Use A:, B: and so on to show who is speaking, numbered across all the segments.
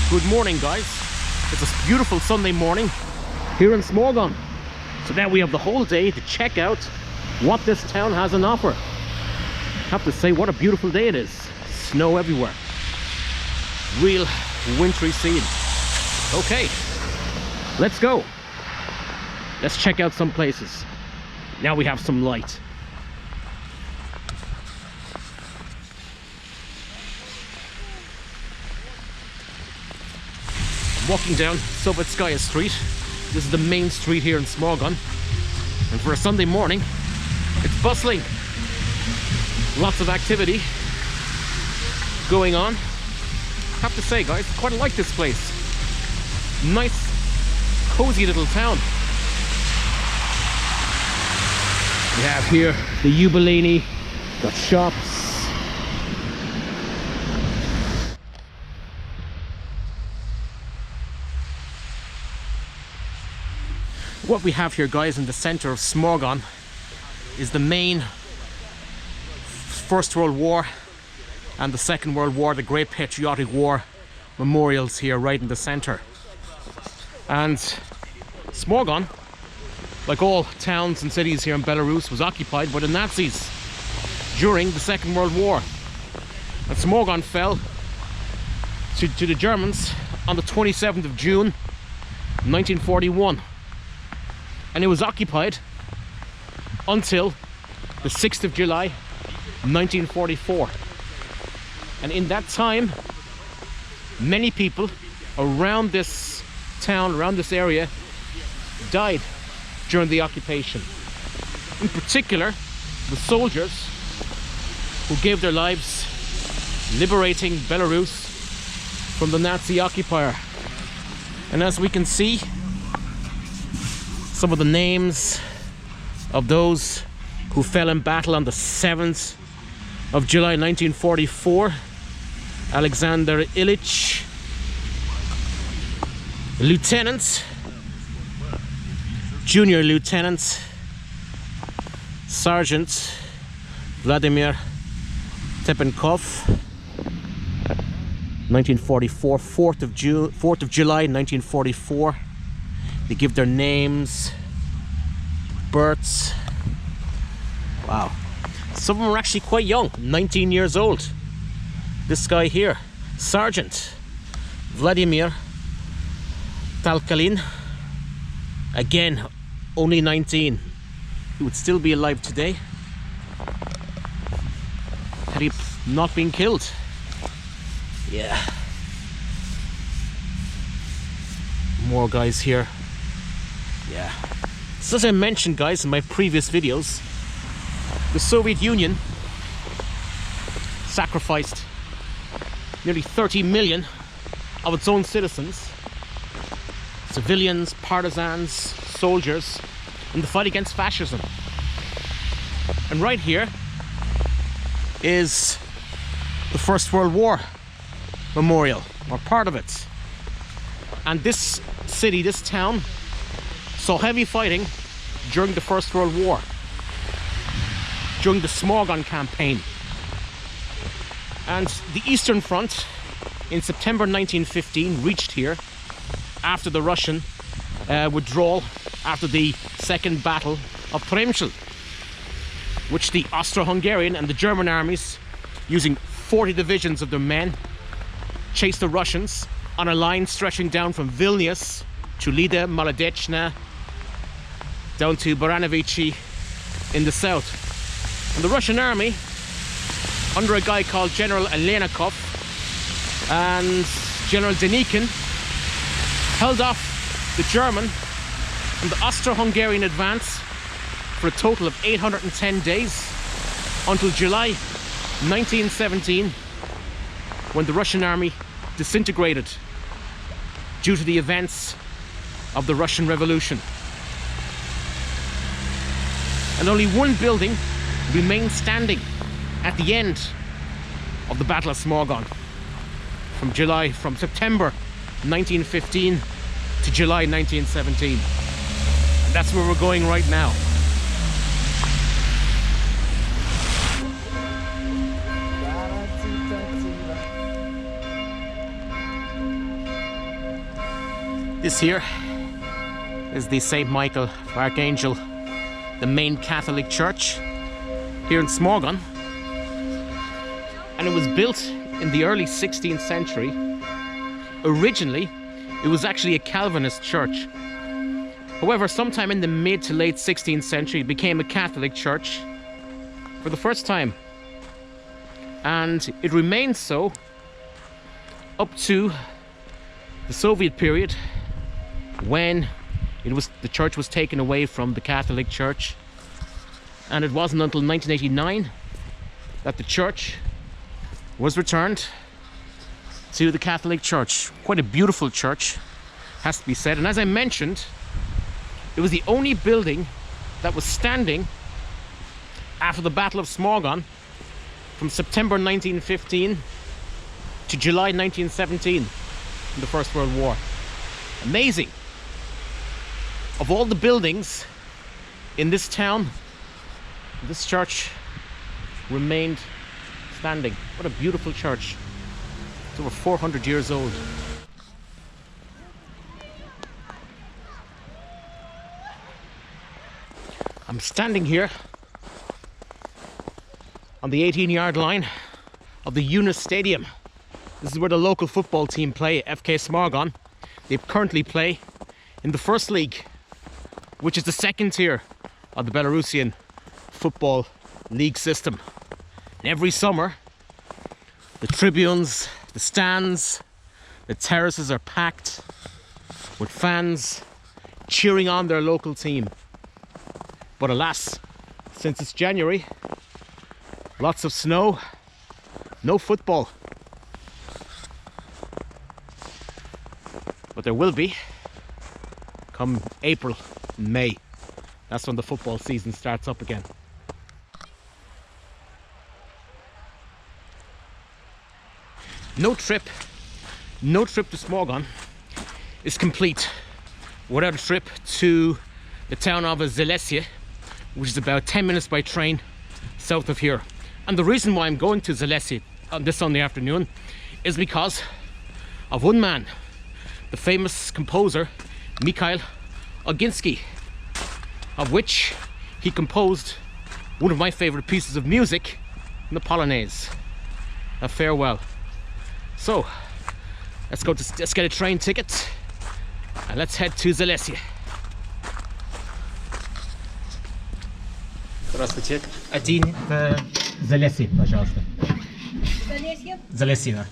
A: Good morning, guys. It's a beautiful Sunday morning here in Smorgon. So now we have the whole day to check out what this town has on offer. I have to say, what a beautiful day it is. Snow everywhere. Real wintry scene. Okay, let's go. Let's check out some places. Now we have some light. Walking down Sovetskaya Street. This is the main street here in Smorgon, and for a Sunday morning it's bustling. Lots of activity going on. I have to say, guys, quite like this place. Nice cozy little town. We have here the Jubilini, got shops. What we have here, guys, in the center of Smorgon is the main First World War and the Second World War, the Great Patriotic War memorials here right in the center. And Smorgon, like all towns and cities here in Belarus, was occupied by the Nazis during the Second World War. And Smorgon fell to the Germans on the 27th of June 1941. And it was occupied until the 6th of July 1944. And in that time, many people around this town, around this area, died during the occupation. In particular, the soldiers who gave their lives liberating Belarus from the Nazi occupier. And as we can see, some of the names of those who fell in battle on the 7th of July 1944. Alexander Ilich, Lieutenant, Junior Lieutenant, Sergeant Vladimir Tepenkov, 1944, 4th of July 1944. They give their names, births. Wow. Some of them are actually quite young, 19 years old. This guy here, Sergeant Vladimir Talkalin, again, only 19. He would still be alive today had he not been killed. Yeah. More guys here. Yeah. So as I mentioned, guys, in my previous videos, the Soviet Union sacrificed nearly 30 million of its own citizens, civilians, partisans, soldiers, in the fight against fascism. And right here is the First World War memorial, or part of it. And this city, this town, saw heavy fighting during the First World War, during the Smorgon campaign. And the Eastern Front in September 1915 reached here after the Russian withdrawal after the Second Battle of Przemysl, which the Austro-Hungarian and the German armies, using 40 divisions of their men, chased the Russians on a line stretching down from Vilnius to Lida, Maladechna, down to Baranovichi in the south. And the Russian army, under a guy called General Alenikov and General Denikin, held off the German and the Austro-Hungarian advance for a total of 810 days until July 1917, when the Russian army disintegrated due to the events of the Russian Revolution. And only one building remained standing at the end of the Battle of Smorgon from September 1915 to July 1917. And that's where we're going right now. This here is the St. Michael Archangel, the main Catholic church here in Smorgon. And it was built in the early 16th century. Originally, it was actually a Calvinist church. However, sometime in the mid to late 16th century, it became a Catholic church for the first time. And it remained so up to the Soviet period, when the church was taken away from the Catholic Church. And it wasn't until 1989 that the church was returned to the Catholic Church. Quite a beautiful church, has to be said. And as I mentioned, it was the only building that was standing after the Battle of Smorgon from September 1915 to July 1917 in the First World War. Amazing. Of all the buildings in this town, this church remained standing. What a beautiful church. It's over 400 years old. I'm standing here on the 18-yard line of the Eunice Stadium. This is where the local football team play, FK Smorgon. They currently play in the First League, which is the second tier of the Belarusian football league system. And every summer, the tribunes, the stands, the terraces are packed with fans cheering on their local team. But alas, since it's January, lots of snow, no football. But there will be come April and May. That's when the football season starts up again. No trip to Smorgon is complete without a trip to the town of Zalesse, which is about 10 minutes by train south of here. And the reason why I'm going to Zalesse on this Sunday afternoon is because of one man, the famous composer Mikhail Oginski, of which he composed one of my favorite pieces of music, the Polonaise, A Farewell. So let's get a train ticket and let's head to Zalesse. Здравствуйте. Один Zalesse, пожалуйста.
B: Zalesse?
A: Zalesse, да.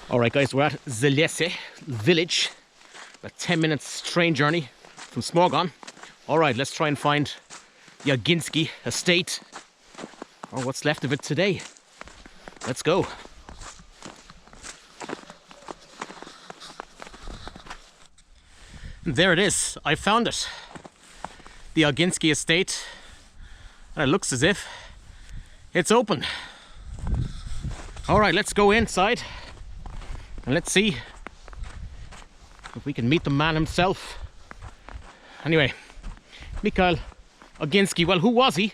A: Alright guys, we're at Zalesse village, about 10 minutes train journey from Smorgon. Alright, let's try and find the Oginski estate, or what's left of it today. Let's go. There it is. I found it. The Oginski estate. And it looks as if it's open. All right, let's go inside and let's see if we can meet the man himself. Anyway, Mikhail Oginski. Well, who was he?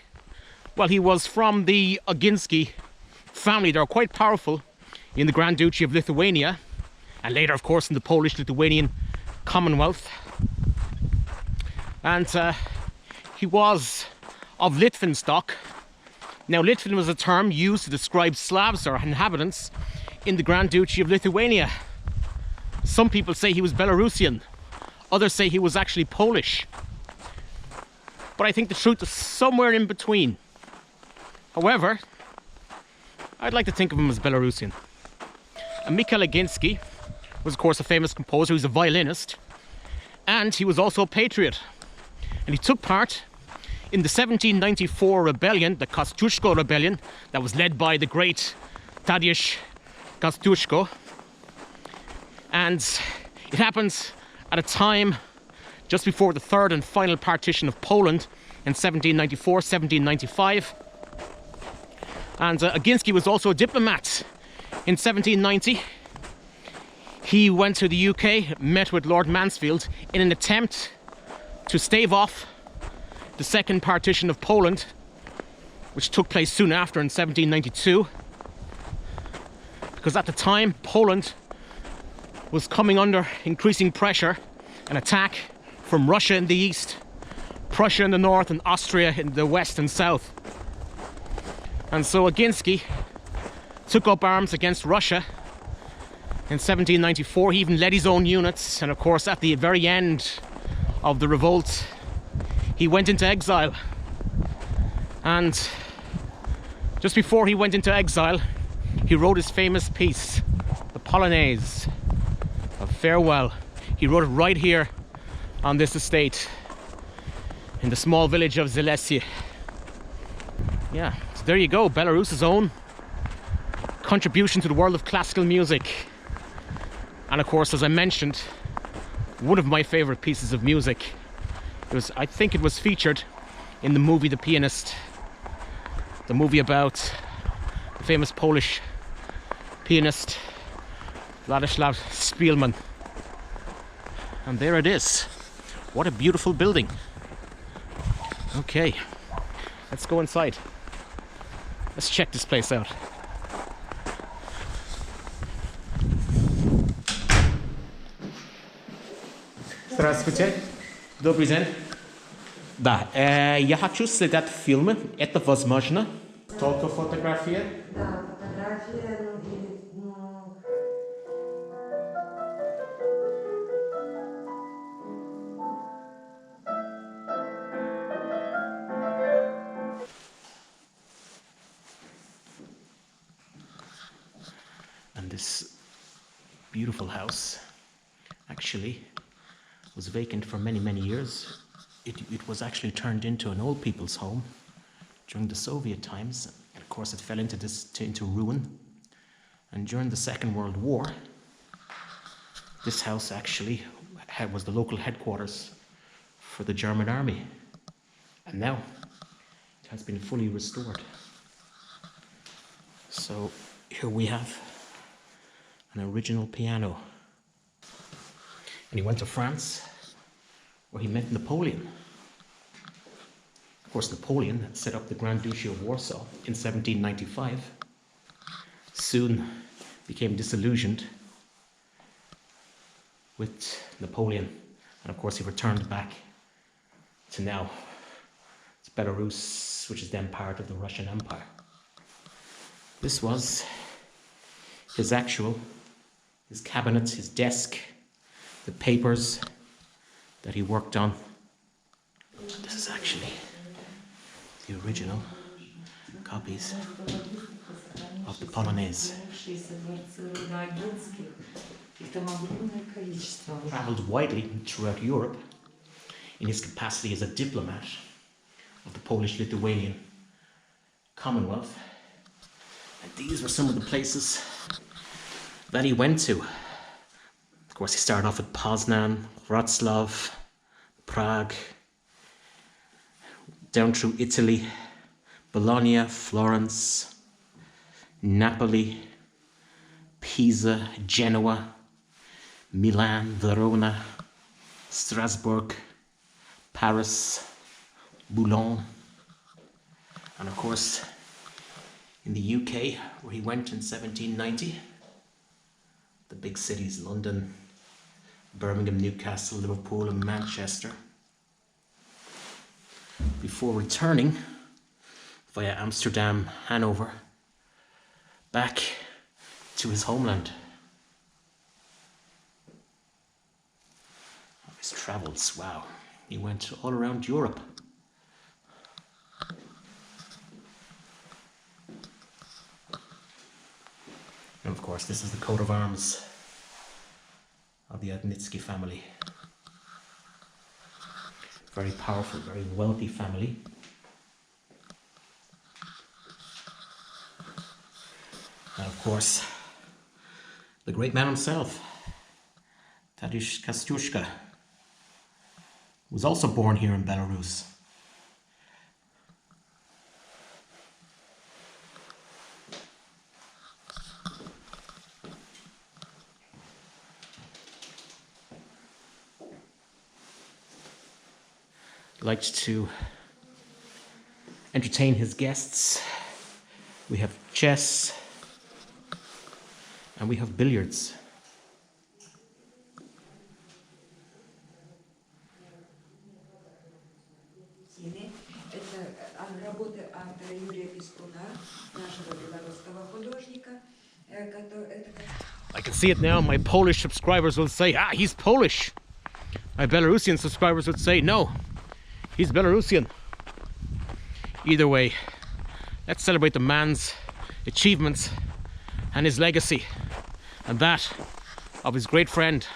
A: Well, he was from the Oginski family. They were quite powerful in the Grand Duchy of Lithuania, and later, of course, in the Polish-Lithuanian Commonwealth. And he was of Litvan stock. Now, Litvan was a term used to describe Slavs or inhabitants in the Grand Duchy of Lithuania. Some people say he was Belarusian. Others say he was actually Polish. But I think the truth is somewhere in between. However, I'd like to think of him as Belarusian. And Mikhail Oginski was, of course, a famous composer. He was a violinist. And he was also a patriot. And he took part in the 1794 rebellion, the Kościuszko rebellion, that was led by the great Tadeusz Kościuszko. And it happens at a time just before the third and final partition of Poland in 1794, 1795. And Oginski was also a diplomat. In 1790, he went to the UK, met with Lord Mansfield in an attempt to stave off the second partition of Poland, which took place soon after in 1792. Because at the time, Poland was coming under increasing pressure, an attack from Russia in the east, Prussia in the north, and Austria in the west and south. And so Oginski took up arms against Russia in 1794. He even led his own units, and of course at the very end of the revolt he went into exile. And just before he went into exile, he wrote his famous piece, the Polonaise of Farewell. He wrote it right here on this estate in the small village of Zalesse. Yeah, so there you go, Belarus's own contribution to the world of classical music. And of course, as I mentioned, one of my favorite pieces of music. I think it was featured in the movie The Pianist, the movie about the famous Polish pianist Władysław Szpilman. And there it is. What a beautiful building. Okay, let's go inside. Let's check this place out. Здравствуйте. Добрый день. Да, я хочу снять фильмы. Это возможно? Только фотография?
B: Да, фотография,
A: And this beautiful house actually was vacant for many, many years. It was actually turned into an old people's home during the Soviet times. And of course, it fell into ruin. And during the Second World War, this house actually was the local headquarters for the German army. And now it has been fully restored. So here we have an original piano. And he went to France, where he met Napoleon. Of course, Napoleon set up the Grand Duchy of Warsaw in 1795. Soon became disillusioned with Napoleon. And of course, he returned back to now. It's Belarus, which is then part of the Russian Empire. This was his cabinet, his desk, the papers that he worked on. This is actually the original copies of the Polonaise. Traveled widely throughout Europe in his capacity as a diplomat of the Polish-Lithuanian Commonwealth. And these were some of the places that he went to. Of course, he started off at Poznan, Wrocław, Prague, down through Italy, Bologna, Florence, Napoli, Pisa, Genoa, Milan, Verona, Strasbourg, Paris, Boulogne, and of course in the UK, where he went in 1790, the big cities London, Birmingham, Newcastle, Liverpool and Manchester, before returning via Amsterdam, Hanover, back to his homeland. His travels, wow, he went all around Europe. And of course, this is the coat of arms of the Oginski family. Very powerful, very wealthy family. And of course, the great man himself, Tadeusz Kościuszko, was also born here in Belarus. Liked to entertain his guests. We have chess and we have billiards. I can see it now. My Polish subscribers will say, ah, he's Polish. My Belarusian subscribers would say, no, he's Belarusian. Either way, let's celebrate the man's achievements and his legacy, and that of his great friend,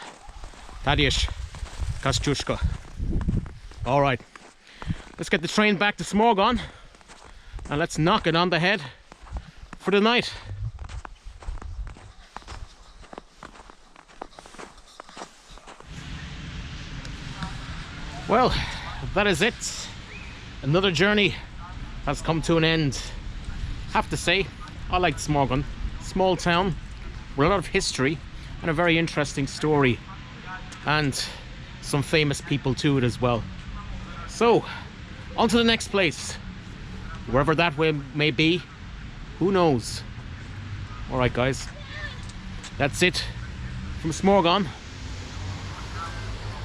A: Tadeusz Kościuszko. All right, let's get the train back to Smorgon, and let's knock it on the head for the night. Well, that is it. Another journey has come to an end. Have to say, I liked Smorgon. Small town with a lot of history and a very interesting story, and some famous people to it as well. So, on to the next place, wherever that way may be, who knows. Alright guys, that's it from Smorgon.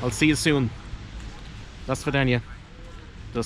A: I'll see you soon. Do svidania. Do